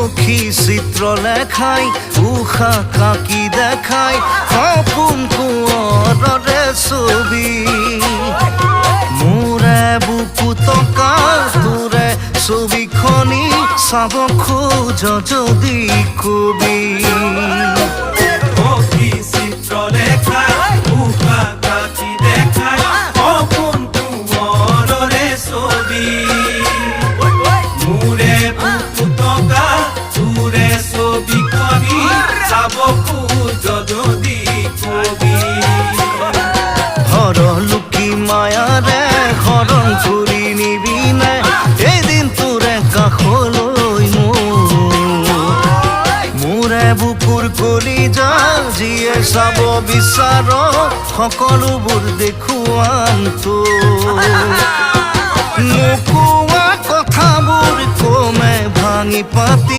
সখী চিত্ৰ লেখাই উষা কাকি দেখাই সপোন কোঁৱৰৰে ছবি মোৰে বুকু টকা তোৰে ছবিখনি চাব খোজ যদি কবি সখী চিত্ৰ লেখাই উষা কাকি দেখাই সপোন কোঁৱৰৰে ছবি মোৰে বুকু টকা তোৰে ছবিখনি চাব খোজ যদি কবি হৰলুকি মায়াৰে হৰণ কৰি নিবিনে এদিন তোৰে কাষলৈ মোৰে বুকুৰ কলিজা যিয়ে চাব বিচাৰ সকলোবোৰ দেখুৱাম নোকোৱা কথাবোৰ কমে ভাঙি পাতি